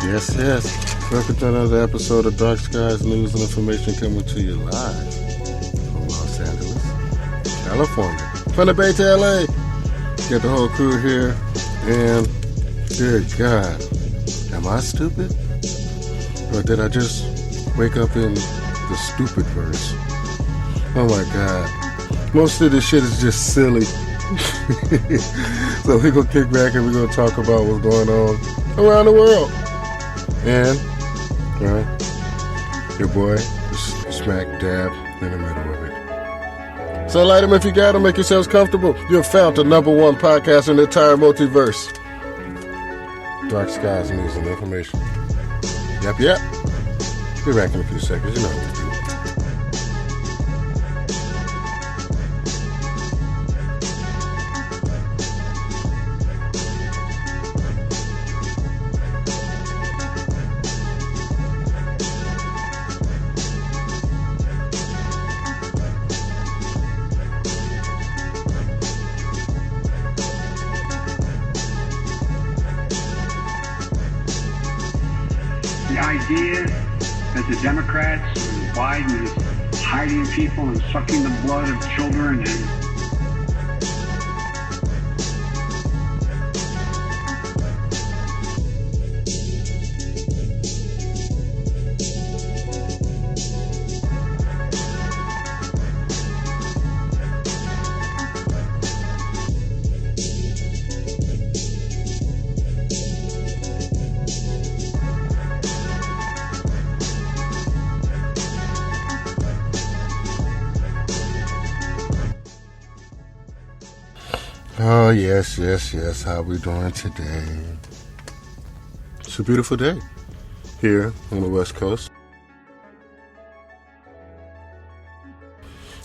Yes, yes. Welcome to another episode of Dark Skies News and Information coming to you live from Los Angeles, California. From the Bay to LA. Got the whole crew here. And, good God, am I stupid? Or did I just wake up in the stupid verse? Oh my God. Most of this shit is just silly. So we're going to kick back and we're going to talk about what's going on around the world. And, your boy is smack dab in the middle of it. So light them if you got them, make yourselves comfortable. You've found the number one podcast in the entire multiverse. Dark Skies News and Information. Yep. Be back in a few seconds, you know what to do. The idea that the Democrats and Biden is hiding people and sucking the blood of children and Oh, yes. How we doing today? It's a beautiful day here on the West Coast.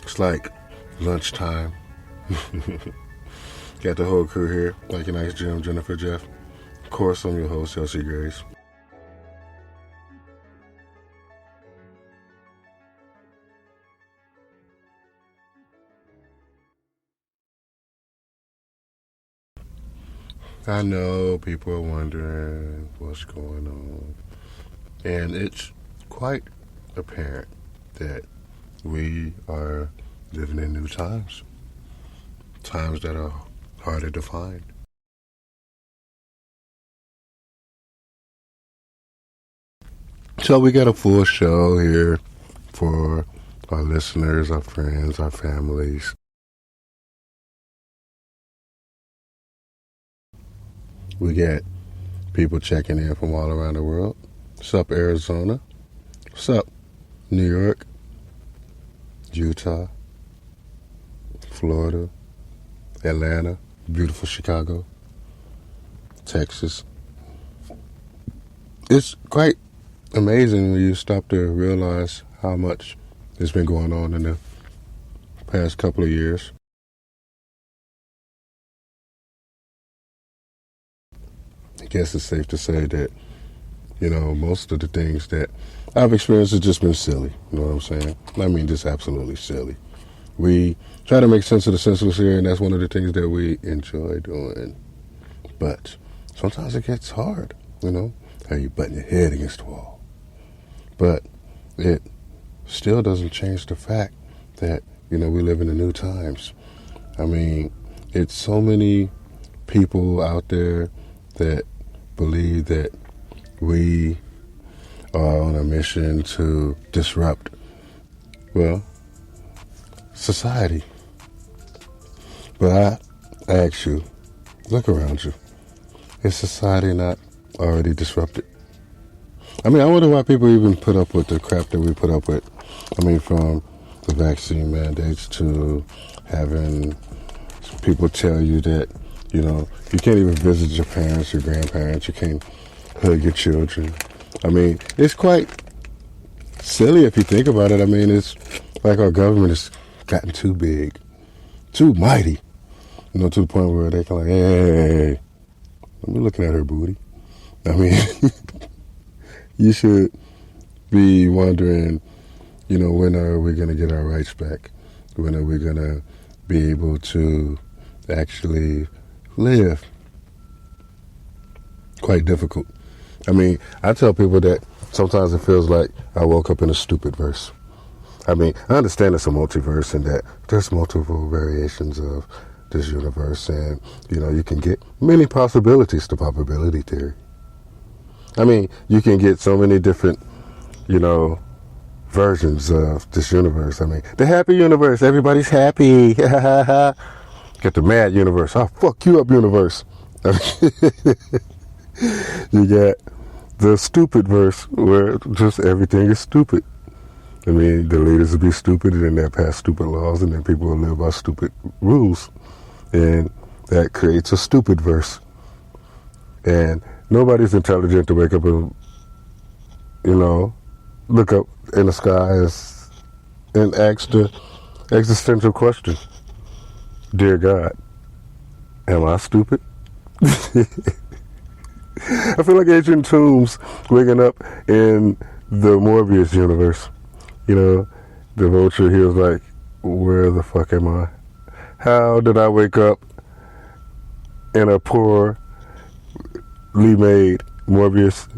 It's like lunchtime. Got the whole crew here. Like a nice Jim, Jennifer, Jeff. Of course, I'm your host, Elsie Grace. I know people are wondering what's going on. And it's quite apparent that we are living in new times. Times that are harder to find. So we got a full show here for our listeners, our friends, our families. We got people checking in from all around the world. What's up, Arizona? What's up, New York? Utah? Florida? Atlanta? Beautiful Chicago? Texas? It's quite amazing when you stop to realize how much has been going on in the past couple of years. I guess it's safe to say that, most of the things that I've experienced have just been silly. You know what I'm saying? I mean, just absolutely silly. We try to make sense of the senseless here, and that's one of the things that we enjoy doing. But sometimes it gets hard, how you button your head against the wall. But it still doesn't change the fact that, we live in the new times. I mean, it's so many people out there that believe that we are on a mission to disrupt, society. But I ask you, look around you. Is society not already disrupted? I mean, I wonder why people even put up with the crap that we put up with. I mean, from the vaccine mandates to having people tell you that, you can't even visit your parents, your grandparents. You can't hug your children. I mean, it's quite silly if you think about it. I mean, it's like our government has gotten too big, too mighty, to the point where they can like, hey, I'm looking at her booty. I mean, you should be wondering, when are we going to get our rights back? When are we going to be able to actually live? Quite difficult. I mean, I tell people that sometimes it feels like I woke up in a stupid verse. I mean, I understand it's a multiverse and that there's multiple variations of this universe, and, you know, you can get many possibilities to probability theory. I mean, you can get so many different, you know, versions of this universe. I mean, the happy universe, everybody's happy. Get the mad universe, I'll fuck you up universe. You got the stupid verse where just everything is stupid. I mean, the leaders will be stupid and then they'll pass stupid laws and then people will live by stupid rules. And that creates a stupid verse. And nobody's intelligent to wake up and, you know, look up in the sky and ask the existential question. Dear God, am I stupid? I feel like Agent Toombs waking up in the Morbius universe. You know, the Vulture, he was like, where the fuck am I? How did I wake up in a poorly made Morbius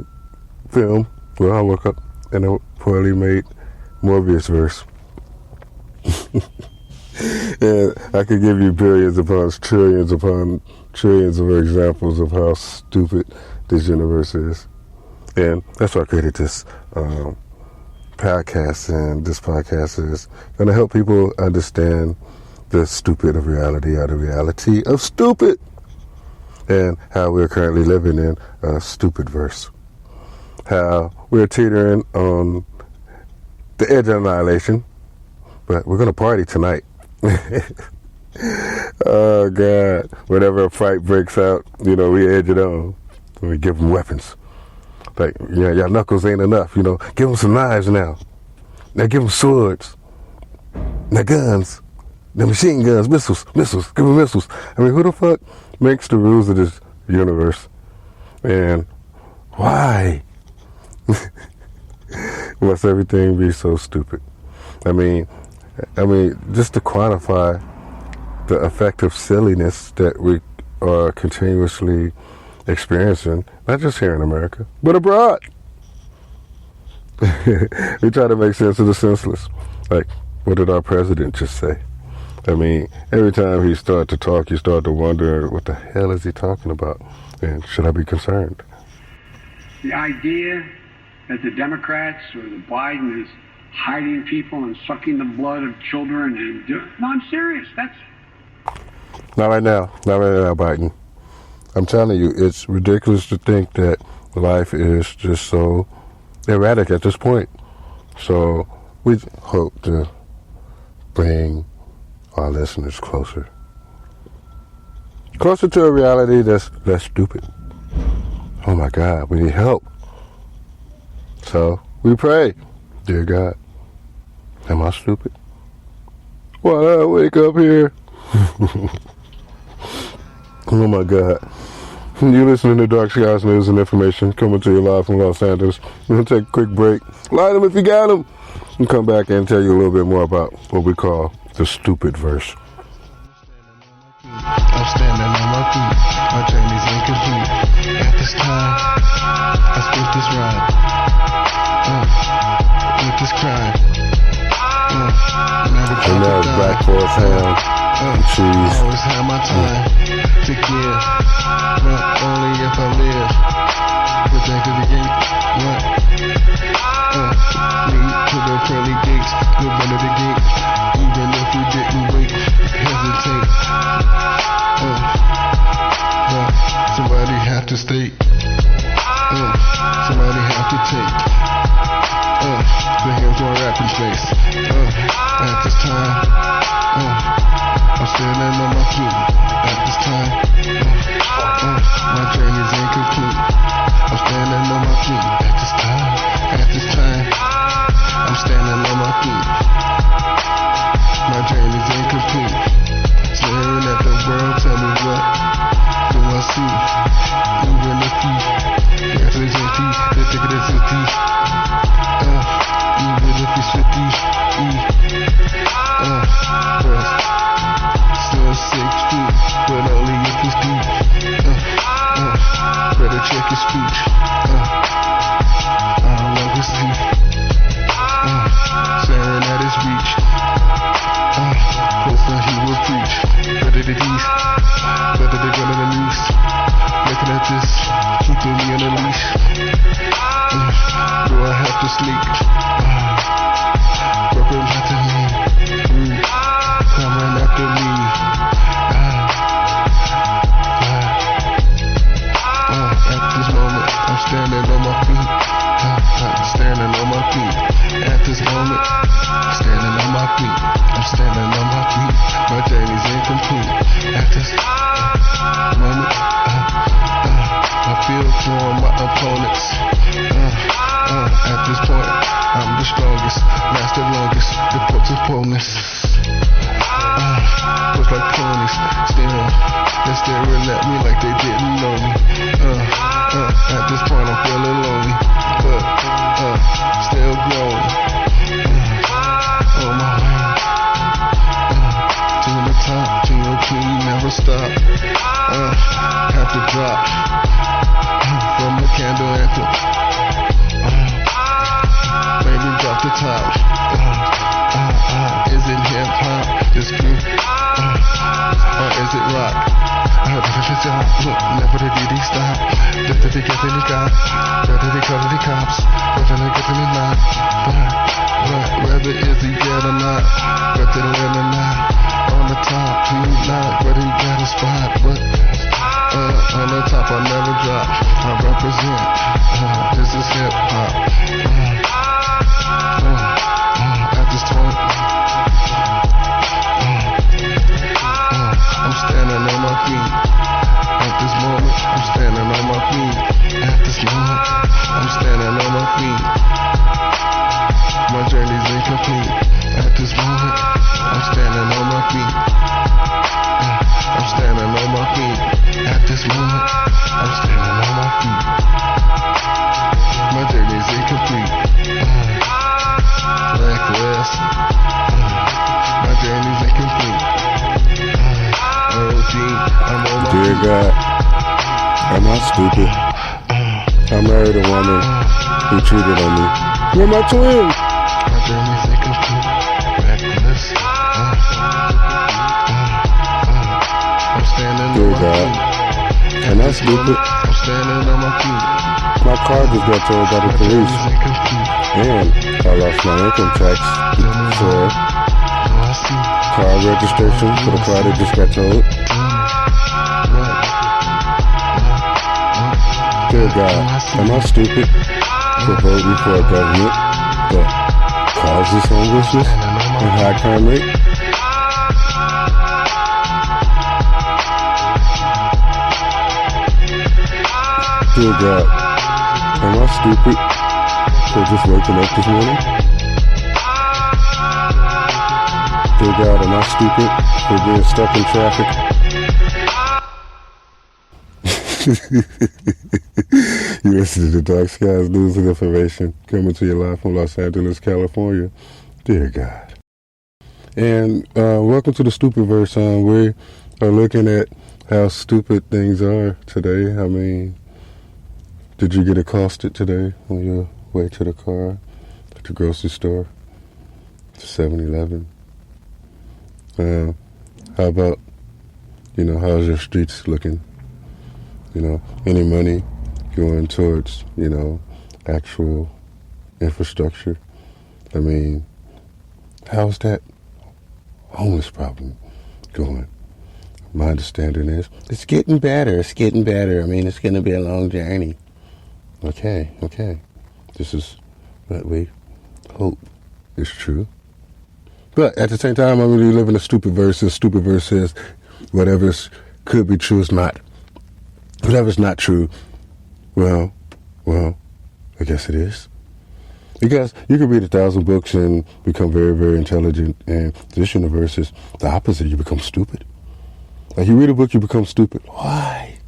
film? Well, I woke up in a poorly made Morbius verse. And I could give you billions upon trillions of examples of how stupid this universe is. And that's why I created this podcast. And this podcast is going to help people understand the stupid of reality or the reality of stupid. And how we're currently living in a stupid verse. How we're teetering on the edge of annihilation. But we're going to party tonight. Oh, God. Whenever a fight breaks out, you know, we edge it on. We give them weapons. Like, yeah, y'all knuckles ain't enough, you know. Give them some knives now. Now give them swords. Now guns. Now machine guns, missiles. Give them missiles. I mean, who the fuck makes the rules of this universe? And why? Must everything be so stupid? I mean, just to quantify the effect of silliness that we are continuously experiencing, not just here in America, but abroad. We try to make sense of the senseless. Like, what did our president just say? I mean, every time he started to talk, you start to wonder, what the hell is he talking about? And should I be concerned? The idea that the Democrats or the Biden is hiding people and sucking the blood of children and no, I'm serious. That's not right now, Biden. I'm telling you, it's ridiculous to think that life is just so erratic at this point. So we hope to bring our listeners closer to a reality that's less stupid. Oh my God, we need help. So we pray, dear God, am I stupid? Why did I wake up here? Oh my God. You're listening to Dark Skies News and Information, coming to you live from Los Angeles. We're going to take a quick break. Light them if you got them. And come back and tell you a little bit more about what we call the stupid verse. I'm standing on my feet. My journey's incomplete. At this time, I spit this rhyme. With this crime. And now it's Black Forest Ham and cheese. Always have my time to give, but only if I live. Protect the gate, what? Lead to the pearly gates, live under the gate. Even if we didn't wait, hesitate. Somebody have to stay. Somebody have to take. The hands on rapping space. At this time, I'm standing on my feet. At this time, my journey's incomplete. I'm standing on my feet. At this time, I'm standing on my feet. My journey's incomplete. Staring at the world, tell me what do I see? Even if you represent the ticket is a thief. Even if you sit these, still 6 feet, but only if it's deep. Better check his speech. I love his teeth. Staring at his reach. Closer he will preach. Better the east. Better the gun of the noose. Looking at this, keeping me on a leash. Do I have to sneak? Representing me. Coming after me. At this moment, I'm standing on my feet. Standing on my feet. At this moment, standing on my feet. I'm standing on my feet. My journey's incomplete. At this moment, I feel for my opponents. At this point, I'm the strongest, lasted longest, the port's opponents. Push like ponies, still, they're staring at me like they didn't know me. At this point, I'm feeling lonely, but still growing. On my way to the top, G.O.P. never stop. Have to drop from the candle anthem. Maybe drop the top. Is it hip hop? This group? Or is it rock? Look, never did he stop. Just did he get any cop? Better they call the cops. Better they get any not. But whether is he dead or not? Better than or not. On the top, he's not. But he got a spot. But on the top, I never drop. I represent. This is hip hop. At this point, I'm standing on my feet. At this moment, I'm standing on my feet. At this moment, I'm standing on my feet. My journey's incomplete. At this moment, I'm standing on my feet. I'm standing on my feet. At this moment, I'm standing on my feet. My journey's incomplete. Reckless. My journey's incomplete. OG, I'm on my Dear God, am I stupid? I married a woman who cheated on me. You're my twin. My journey's incomplete. Reckless. I'm standing Dear on my God, feet. am I stupid? I'm standing on my feet. My car just got towed by the My police, journey's incomplete. and I lost my income tax for I see. car registration for the car that just got towed. Dear God, am I stupid for voting for a government that causes homelessness and high crime rate? Dear God, am I stupid for just waking up this morning? Dear God, am I stupid for being stuck in traffic? You listen to the Dark Skies News and Information coming to you live from Los Angeles, California. Dear God. And welcome to the Stupidverse. We are looking at how stupid things are today. I mean, did you get accosted today on your way to the car, at the grocery store, to 7-Eleven? How about, how's your streets looking? Any money going towards, actual infrastructure? I mean, how's that homeless problem going? My understanding is it's getting better. It's getting better. I mean, it's going to be a long journey. Okay. This is what we hope is true. But at the same time, we live in a stupid verse. The stupid verse says whatever could be true is not. Whatever's not true, well, I guess it is. Because you can read 1,000 books and become very, very intelligent, and this universe is the opposite. You become stupid. Like, you read a book, you become stupid. Why?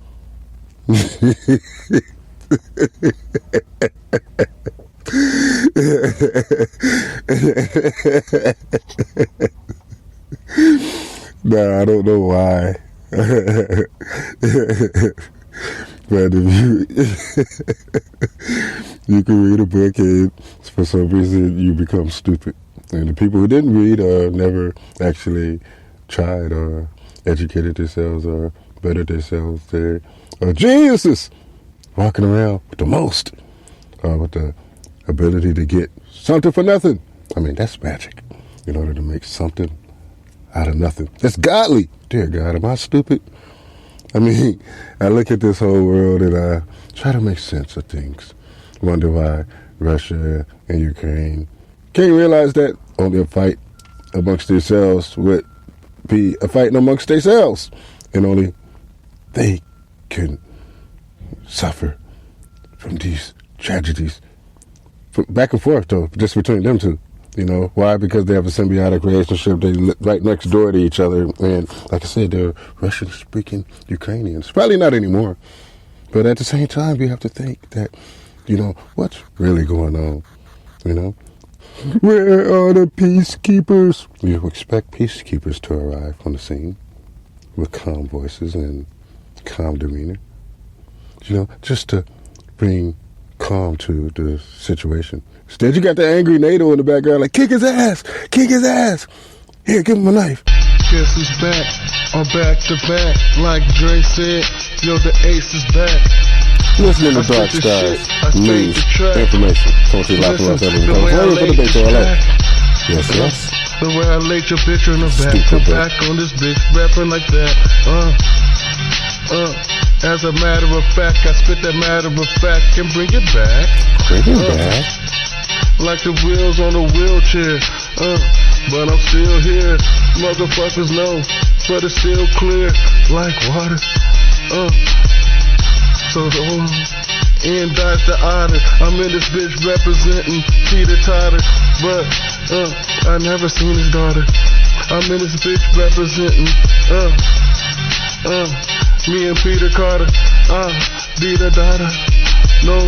Nah, I don't know why. But if you can read a book and for some reason you become stupid. And the people who didn't read or never actually tried or educated themselves or bettered themselves, they are geniuses walking around with the most, with the ability to get something for nothing. I mean, that's magic in order to make something out of nothing. That's godly. Dear God, am I stupid? I mean, I look at this whole world and I try to make sense of things. Wonder why Russia and Ukraine can't realize that only a fight amongst themselves would be a fight amongst themselves. And only they can suffer from these tragedies. Back and forth, though, just between them two. You know, why? Because they have a symbiotic relationship. They live right next door to each other. And like I said, they're Russian-speaking Ukrainians. Probably not anymore. But at the same time, you have to think that, you know, what's really going on? You know? Where are the peacekeepers? You expect peacekeepers to arrive on the scene with calm voices and calm demeanor. You know, just to bring calm to the situation. Instead, you got the angry NATO in the background like, kick his ass, kick his ass. Here, give him a knife. Guess who's back? I'm back to back. Like Dre said, yo, the ace is back. Listening to Dark Skies, news, information, poetry, life, and love, everything. California for the Bay to LA. Yes, yes. The way I laid your bitch in the back. I'm back on this bitch, rapping like that. As a matter of fact, I spit that matter of fact and bring it back. Bring it back. Like the wheels on a wheelchair. But I'm still here. Motherfuckers know, but it's still clear like water. So the and dies the otter. I'm in this bitch representing Peter Totter, but I never seen his daughter. I'm in this bitch representing me and Peter Carter. Be the daughter. No,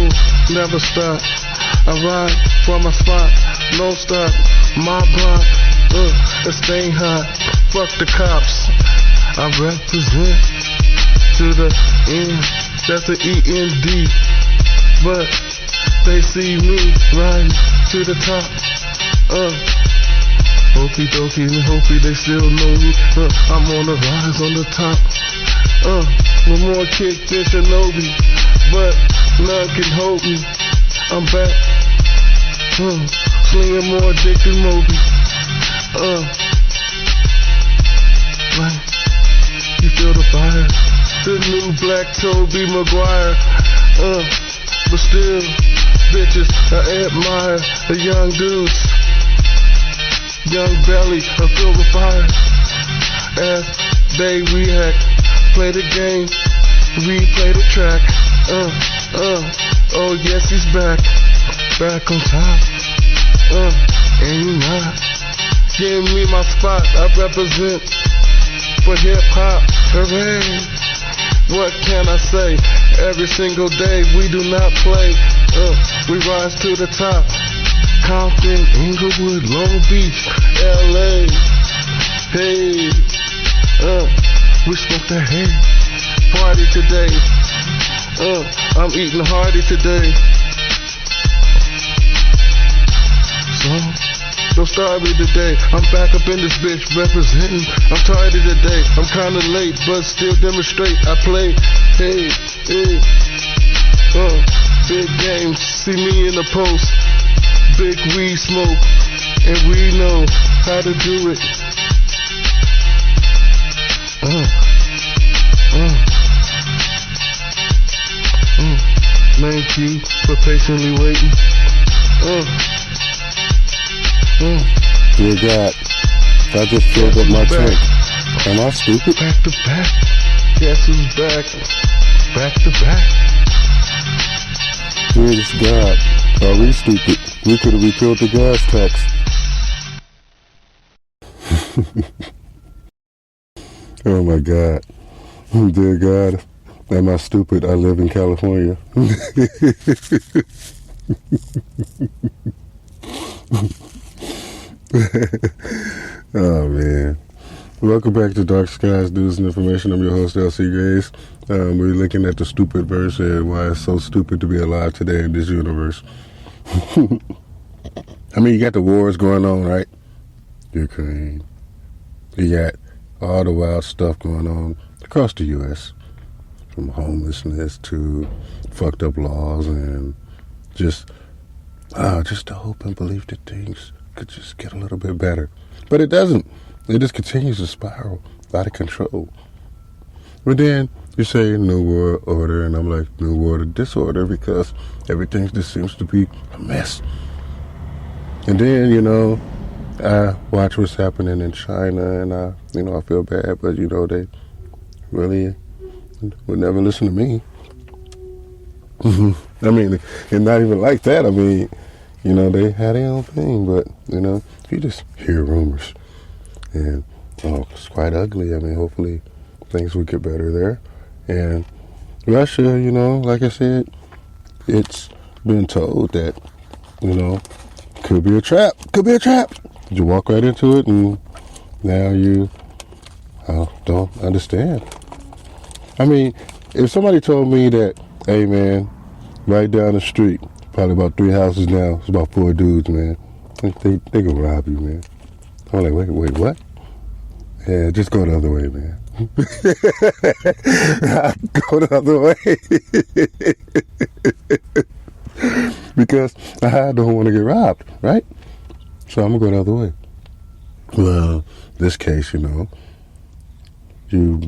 never stop. I ride from my spot, no stop. My block, it's staying hot. Fuck the cops. I represent to the end. That's the END. But they see me riding to the top. Hokey dokey and hopey they still know me. I'm on the rise on the top. With more kick than Shinobi, but none can hold me. I'm back. Slinging more dick than Moby. Like, you feel the fire. The new black Toby Maguire. But still, bitches, I admire the young dudes. Young belly, I feel the fire. As they react, play the game, replay the track. Oh yes, he's back. Back on top. And you not. Give me my spot, I represent for hip hop. Hooray. What can I say? Every single day we do not play. We rise to the top. Compton, Inglewood, Long Beach, LA. Hey, we smoke the hay. Party today. I'm eating hearty today. So don't start me today. I'm back up in this bitch representing. I'm tired of the day. I'm kinda late, but still demonstrate. I play. Hey, hey. Big games. See me in the post. Big weed smoke. And we know how to do it. Thank you for patiently waiting. Dear God, I just filled up my tank. Am I stupid? Back to back. Guess who's back? Back to back. Dear God, are we stupid? We could have repealed the gas tax. Oh my God. Dear God, am I stupid? I live in California. Oh man. Welcome back to Dark Skies News and Information. I'm your host, LC Grace. we're looking at the stupid verse and why it's so stupid to be alive today in this universe. I mean, you got the wars going on, right? Ukraine. You got all the wild stuff going on across the U.S., from homelessness to fucked up laws and just the hope and belief that things could just get a little bit better. But it doesn't. It just continues to spiral out of control. But then you say New World Order, and I'm like, New World Disorder, because everything just seems to be a mess. And then, I watch what's happening in China, and I feel bad, but, they really would never listen to me. I mean, and not even like that. I mean, they had their own thing, but, you just hear rumors. And, it's quite ugly. I mean, hopefully things will get better there. And Russia, like I said, it's been told that, could be a trap. Could be a trap. You walk right into it, and now you don't understand. I mean, if somebody told me that, hey, man, right down the street, probably about 3 houses down, it's about 4 dudes, man, they gonna rob you, man. I'm like, wait, what? Yeah, just go the other way, man. Go the other way. Because I don't want to get robbed, right? So I'm going to go the other way. Well, this case, you've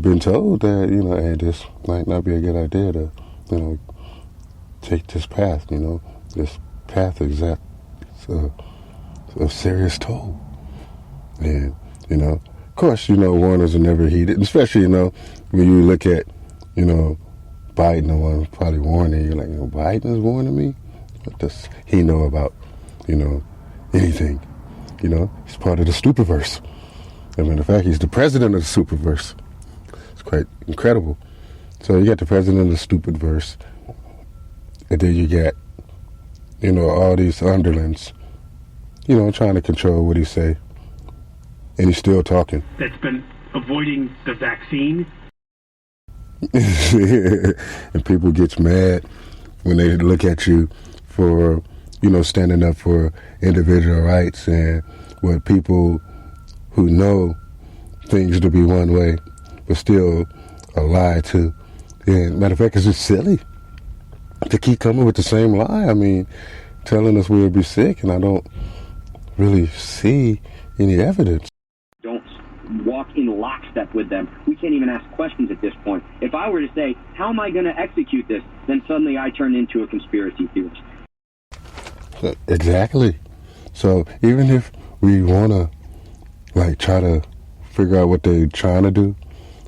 been told that, hey, this might not be a good idea to, take this path, This path is a serious toll. And, of course, warners are never heeded, especially, when you look at, Biden, the one probably warning you, like, Biden is warning me? What does he know about, anything? He's part of the Stupiverse. I mean, in fact, he's the president of the Superverse. It's quite incredible. So you got the president of the Stupidverse, and then you got, all these underlings, trying to control what he say, and he's still talking. That's been avoiding the vaccine. And people get mad when they look at you for, standing up for individual rights and what people who know things to be one way but still a lie to. And matter of fact, it's just silly to keep coming with the same lie. I mean, telling us we'll be sick, and I don't really see any evidence. Don't walk in lockstep with them. We can't even ask questions at this point. If I were to say, how am I going to execute this? Then suddenly I turn into a conspiracy theorist. Exactly. So even if we want to, try to figure out what they're trying to do,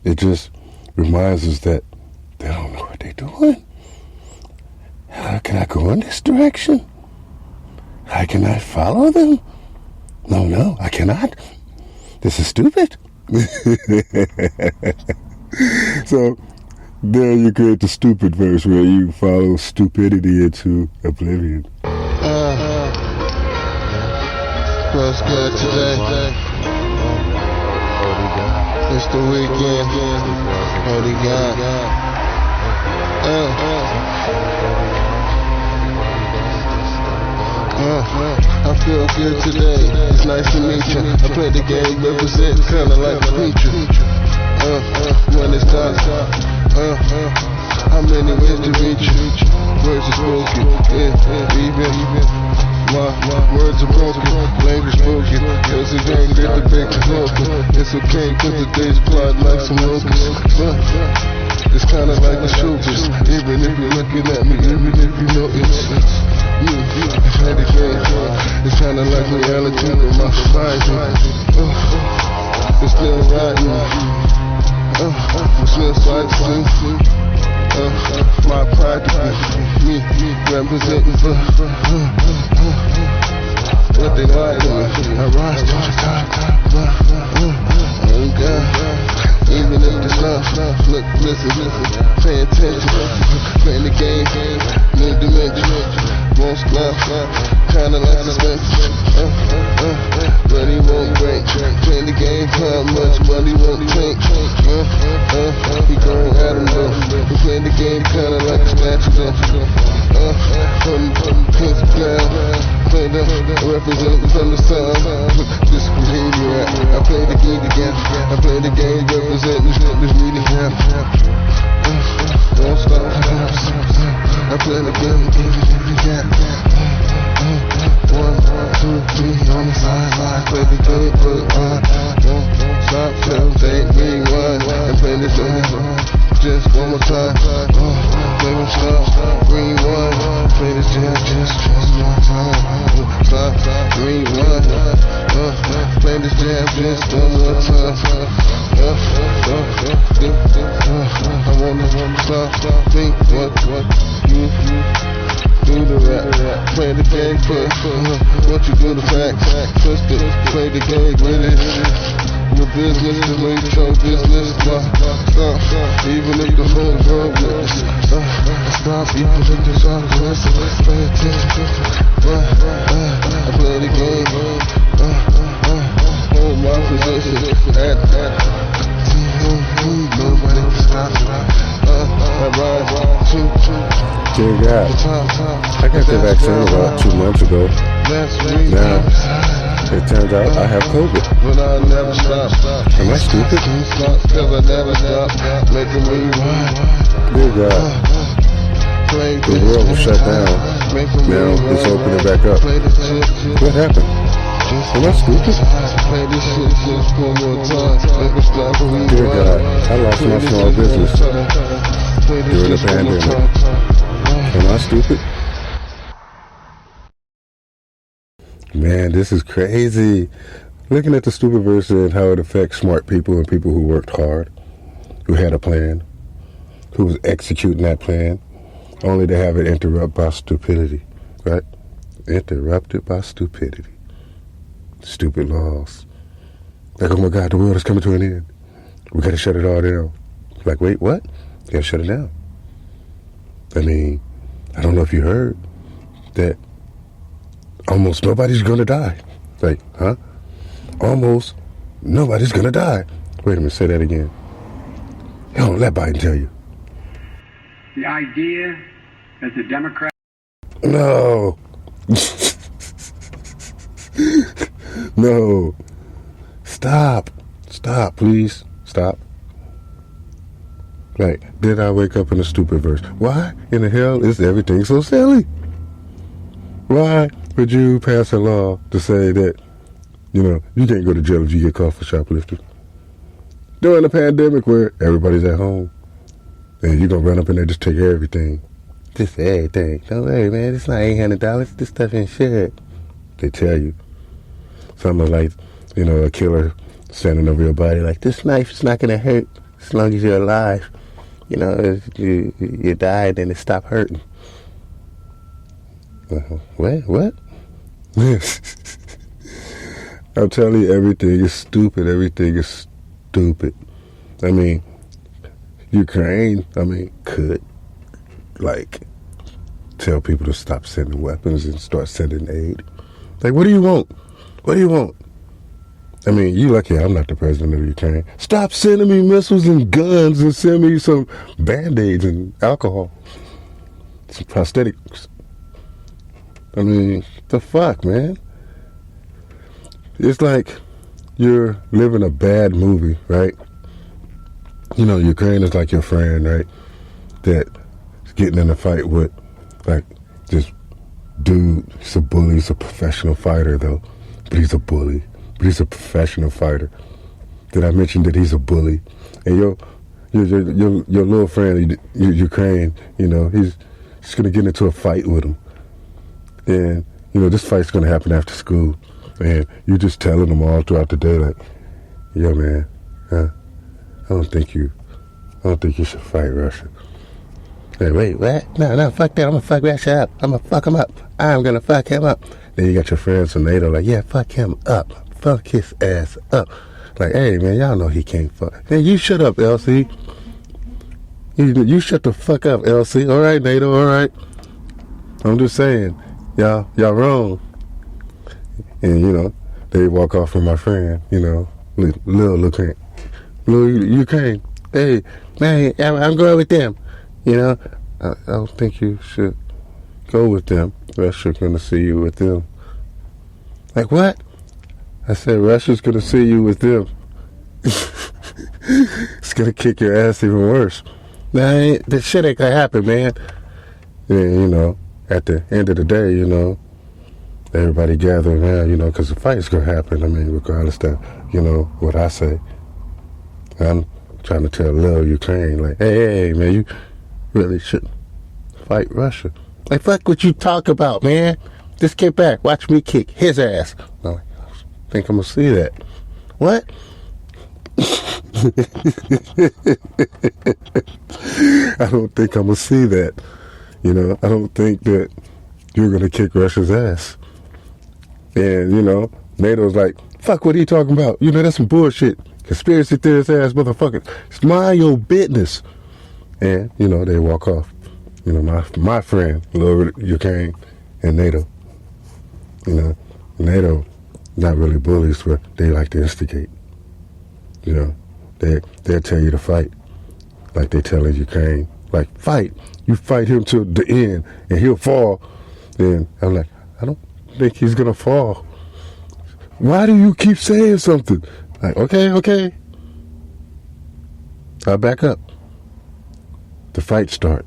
it just reminds us that they don't know what they're doing. How can I go in this direction? How can I follow them? No, I cannot. This is stupid. So there you create the stupid verse where you follow stupidity into oblivion. What's good today? It's the weekend. Holy God. I feel good today. It's nice to meet you. I play the game, represent kinda like a preacher. When it's dark, how many ways to reach you? Words are spoken, even my words are broken, language spoken. Cause it ain't good to break the broken. It's okay, cause the day's plot like some locusts. It's kinda like the shoulders, even if you're looking at me, even if you know it's me. It's kinda like reality with my survival. It's still riding. It's still sliding. My pride to be me representing for what they like to me. I rise to the top. Oh God. Even if the stuff, look, listen, pay attention, playing the game, new dimension, won't stop, kinda like suspension, but he won't break, playing the game, how much money won't take, he gon' at him though, play the game, give it every gap. 1, 2, 3 on the sideline, play the game, put on. Won't stop till they rewind and play this game. Just one more time. Play one stop, rewind. Play this jam just one time. Stop, rewind. Play this jam just one more time. I wanna stop, think what you do the rap. Play the game, put what you do the facts. Twist it, play the game, really. Your business to make your business stop. Even if the whole world witness, stop. Even if the Southwest, pay attention. I play the game. Hold my position. Nobody can stop. I ride. Dear God, I got the vaccine about 2 months ago. Now, it turns out I have COVID. But I never stop. Am I stupid? Cause I never stop. Making me run. Dear God, the world was shut down. Now it's opening back up. What happened? Am I stupid? Play this shit just one more time. Never stop. Dear God, I lost my small business during the pandemic. Am I stupid? Man, this is crazy. Looking at the stupid verse and how it affects smart people and people who worked hard, who had a plan, who was executing that plan, only to have it interrupted by stupidity, right? Interrupted by stupidity. Stupid laws. Like, oh my God, the world is coming to an end. We gotta shut it all down. Like, wait, what? You gotta shut it down. I mean, I don't know if you heard that almost nobody's gonna die. Like, huh? Almost nobody's gonna die. Wait a minute, say that again. Don't let Biden tell you. The idea that the Democrats... No. No. Stop. Stop, please. Stop. Like, did I wake up in a stupid verse? Why in the hell is everything so silly? Why would you pass a law to say that, you know, you can't go to jail if you get caught for shoplifting? During the pandemic where everybody's at home and you're going to run up in there and just take everything. Just everything. Don't worry, man. It's not $800. This stuff ain't shit. They tell you. Something like, you know, a killer standing over your body like, this knife is not going to hurt as long as you're alive. You know, if you die, then it stop hurting. What? I'm telling you, everything is stupid. Everything is stupid. I mean, Ukraine, could, like, tell people to stop sending weapons and start sending aid. Like, what do you want? What do you want? I mean, you lucky I'm not the president of Ukraine. Stop sending me missiles and guns and send me some Band-Aids and alcohol. Some prosthetics. I mean, the fuck, man? It's like you're living a bad movie, right? You know, Ukraine is like your friend, right? That's getting in a fight with, like, this dude. He's a bully. He's a professional fighter, though. But he's a bully. But he's a professional fighter. Did I mention that he's a bully? And your little friend, Ukraine, you know, he's going to get into a fight with him. And, you know, this fight's going to happen after school. And you're just telling them all throughout the day, like, yo, man, I don't think you should fight Russia. Hey, wait, what? No, fuck that. I'm going to fuck Russia up. I'm going to fuck him up. I'm going to fuck him up. Then you got your friends from NATO like, yeah, fuck him up. Fuck his ass up. Like, hey, man, y'all know he can't fuck. Hey, you shut up, LC. You shut the fuck up, LC. All right, NATO, all right. I'm just saying, y'all wrong. And, you know, they walk off from my friend, you know, little Ukraine. Hey, man, I'm going with them. You know, I don't think you should go with them. Russia's going to see you with them. Like, what? I said, Russia's going to see you with them. It's going to kick your ass even worse. Nah, that shit ain't going to happen, man. And, you know, at the end of the day, you know, everybody gathering around, you know, because the fight's going to happen. I mean, regardless of, you know, what I say. I'm trying to tell little Ukraine, like, hey, man, you really shouldn't fight Russia. Like, fuck what you talk about, man. Just get back. Watch me kick his ass. I'm like, I think I'm going to see that. What? I don't think I'm going to see that. You know, I don't think that you're going to kick Russia's ass. And, you know, NATO's like, fuck, what are you talking about? You know, that's some bullshit. Conspiracy theorist ass motherfucker. It's mind your business. And, you know, they walk off. You know, my friend, little Ukraine, and NATO. You know, NATO, not really bullies, but they like to instigate. You know, they'll tell you to fight. Like they telling Ukraine, like, fight. You fight him to the end, and he'll fall. And I'm like, I don't think he's going to fall. Why do you keep saying something? Like, okay. I'll back up. The fight start.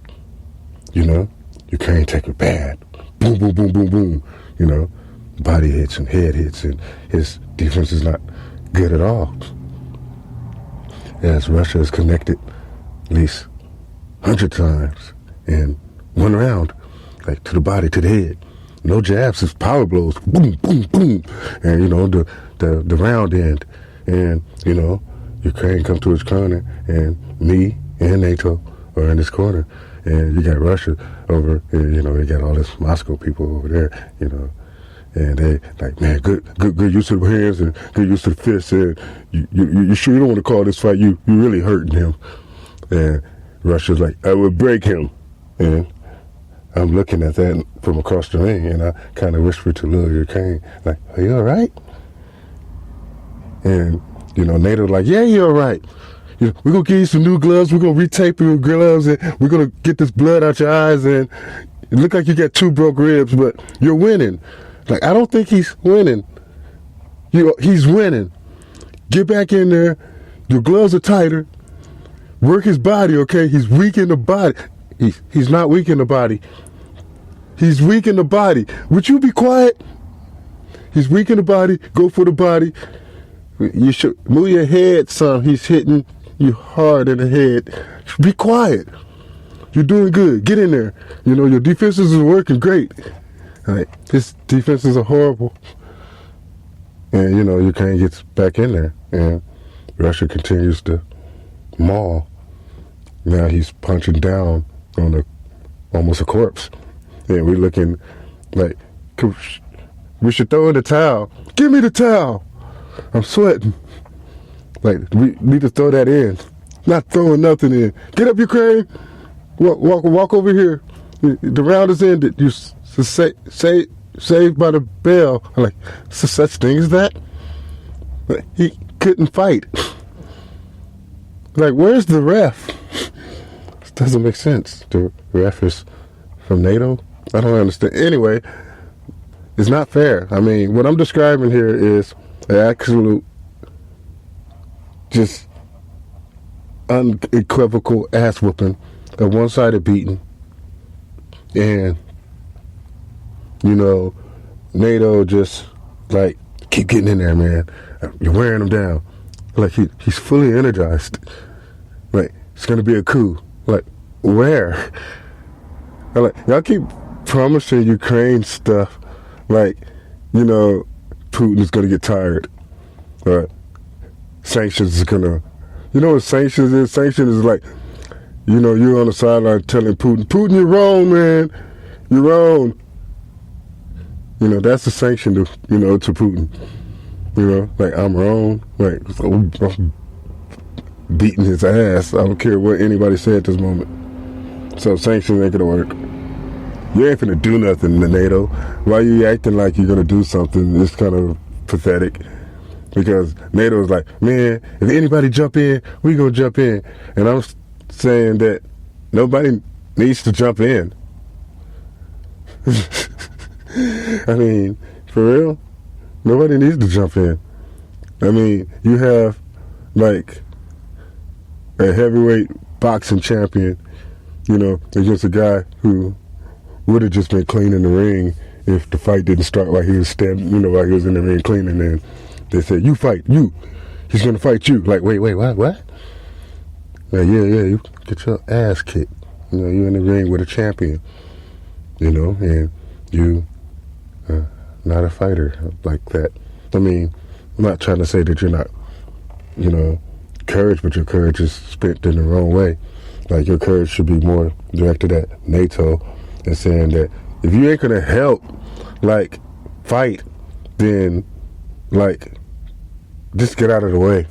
You know, Ukraine take it bad. Boom, boom, boom, boom, boom. You know, body hits and head hits, and his defense is not good at all. As Russia is connected at least 100 times in one round, like to the body, to the head. No jabs, it's power blows. Boom, boom, boom. And, you know, the round end. And, you know, Ukraine come to his corner, and me and NATO are in this corner. And you got Russia over, you know, they got all this Moscow people over there, you know. And they like, man, good use of the hands and good use of the fists. And you sure you don't want to call this fight? You really hurting him. And Russia's like, I would break him. And I'm looking at that from across the ring, and I kind of whispered to little Ukraine, like, are you all right? And, you know, NATO like, yeah, you're all right. You know, we're going to give you some new gloves. We're going to retape your gloves, and we're going to get this blood out your eyes. And it look like you got 2 broke ribs, but you're winning. Like, I don't think he's winning. He's winning. Get back in there. Your gloves are tighter. Work his body, okay? He's weak in the body. He's not weak in the body. He's weak in the body. Would you be quiet? He's weak in the body. Go for the body. You should move your head, son. He's hitting you hard in the head. Be quiet. You're doing good. Get in there. You know, your defenses are working great. Like, his defenses are horrible. And, you know, Ukraine gets back in there. And Russia continues to maul. Now he's punching down on almost a corpse. And we're looking like, we should throw in the towel. Give me the towel. I'm sweating. Like, we need to throw that in. Not throwing nothing in. Get up, Ukraine. Walk over here. The round is ended. You saved by the bell. I'm like, such thing as that? Like, he couldn't fight. Like, where's the ref? This doesn't make sense. The ref is from NATO? I don't understand. Anyway, it's not fair. I mean, what I'm describing here is an absolute, just unequivocal ass whooping, a one-sided beating. And, you know, NATO just, like, keep getting in there, man. You're wearing him down. Like, he's fully energized. Like, it's going to be a coup. Like, where? Like, y'all keep promising Ukraine stuff. Like, you know, Putin is going to get tired. Sanctions is going to... You know what sanctions is? Sanctions is like, you know, you're on the sideline telling Putin, you're wrong, man. You're wrong. You know, that's the sanction to, you know, to Putin. You know, like, I'm wrong. Like, I'm beating his ass. I don't care what anybody said at this moment. So sanctions ain't gonna work. You ain't finna do nothing to NATO. Why you acting like you're gonna do something? It's kind of pathetic. Because NATO is like, man, if anybody jump in, we gonna jump in. And I'm saying that nobody needs to jump in. I mean, for real? Nobody needs to jump in. I mean, you have, like, a heavyweight boxing champion, you know, against a guy who would have just been cleaning the ring if the fight didn't start while he was standing, while he was in the ring cleaning. And they said, "You fight, you. He's gonna fight you." Like, wait, what? Like, yeah, you get your ass kicked. You in the ring with a champion. And you not a fighter like that. I mean, I'm not trying to say that you're not, courage, but your courage is spent in the wrong way. Like, your courage should be more directed at Naito and saying that if you ain't gonna help, like, fight, then, like, just get out of the way.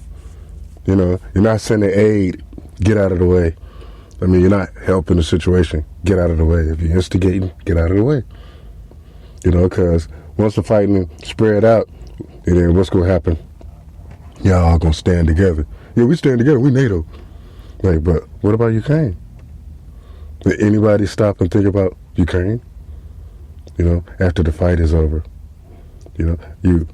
You're not sending aid, get out of the way. I mean, you're not helping the situation, get out of the way. If you're instigating, get out of the way. Because once the fighting spread out, and then what's gonna happen? Y'all all gonna stand together. Yeah, we stand together, we NATO. Like, but what about Ukraine? Did anybody stop and think about Ukraine? After the fight is over. You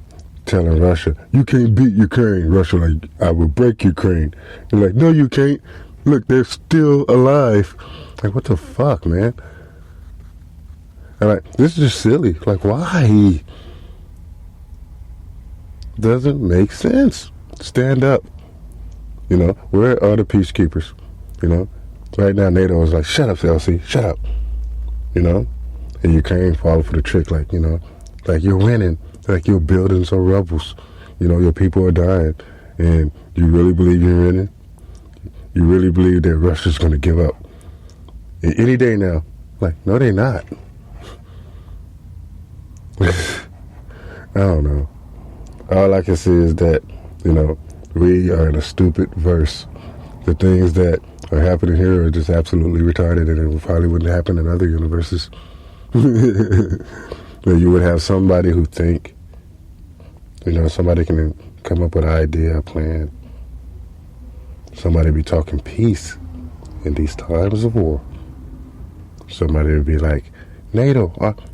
telling Russia, you can't beat Ukraine. Russia like, I will break Ukraine. You're like, no, you can't. Look, they're still alive. Like, what the fuck, man? And like, this is just silly. Like, why? Doesn't make sense. Stand up. Where are the peacekeepers? Right now NATO is like, shut up, LC, shut up. And Ukraine falling for the trick, like, like you're winning, like you're building some rebels. Your people are dying. And you really believe you're winning? You really believe that Russia's going to give up? Any day now. Like, no, they're not. I don't know. All I can see is that, we are in a stupid verse. The things that are happening here are just absolutely retarded, and it probably wouldn't happen in other universes. Where you would have somebody who think, somebody can come up with an idea, a plan. Somebody be talking peace in these times of war. Somebody would be like, NATO,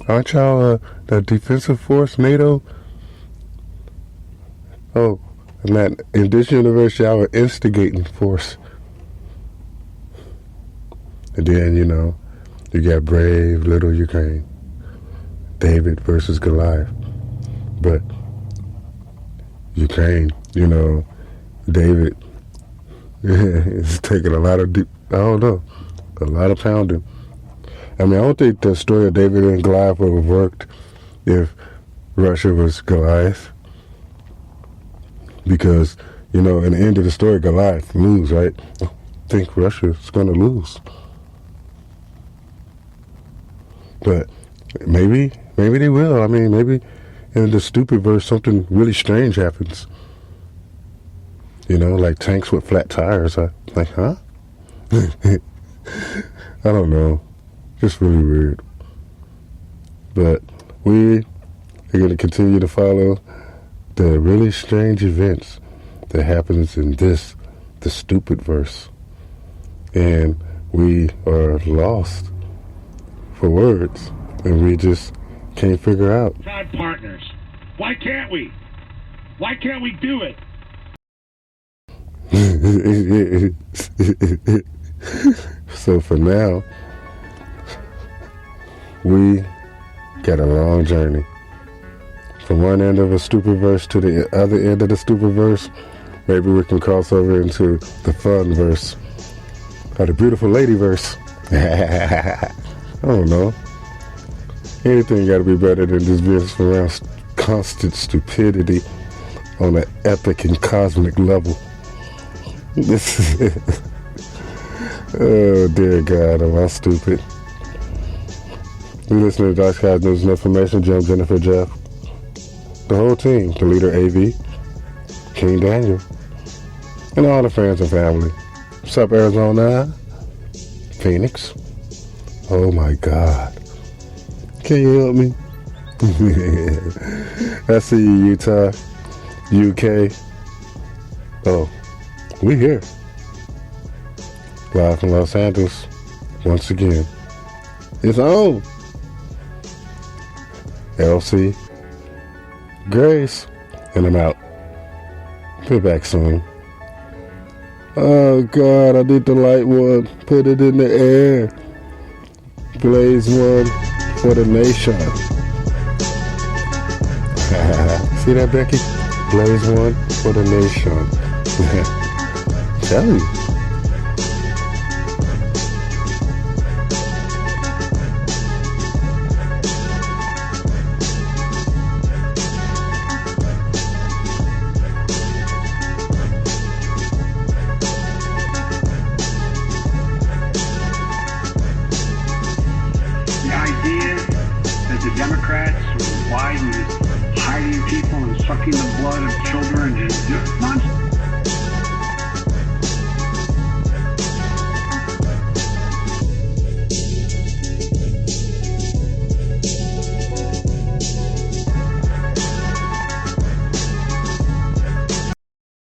aren't y'all the defensive force, NATO? Oh, and that in this universe, y'all are instigating force. And then, you got brave little Ukraine. David versus Goliath. But Ukraine, David is taking a lot of a lot of pounding. I mean, I don't think the story of David and Goliath would have worked if Russia was Goliath. Because, in the end of the story, Goliath lose, right? I think Russia's going to lose. But maybe they will. I mean, maybe in the stupid verse, something really strange happens. Like tanks with flat tires. Like, huh? I don't know. Just really weird. But we are going to continue to follow the really strange events that happens in the stupid verse. And we are lost for words. And we just can't figure out. Tribe partners. Why can't we? Why can't we do it? So for now, we got a long journey. From one end of a stupid verse to the other end of the stupid verse. Maybe we can cross over into the fun verse. Or the beautiful lady verse. I don't know. Anything got to be better than this business around constant stupidity on an epic and cosmic level. This is oh dear God, am I stupid? You listen to Dark Skies News and Information, Jim, Jennifer, Jeff, the whole team, the leader AV, King Daniel, and all the friends and family. What's up, Arizona? Phoenix? Oh my God. Can you help me? I see you, Utah, UK. Oh, we here. Live from Los Angeles, once again. It's on. LC, Grace, and I'm out. Be back soon. Oh God, I did the light one. Put it in the air. Blaze one for the nation. See that, Becky? Blaze one for the nation. Tell you. The idea that the Democrats or Biden is hiding people and sucking the blood of children and nonsense.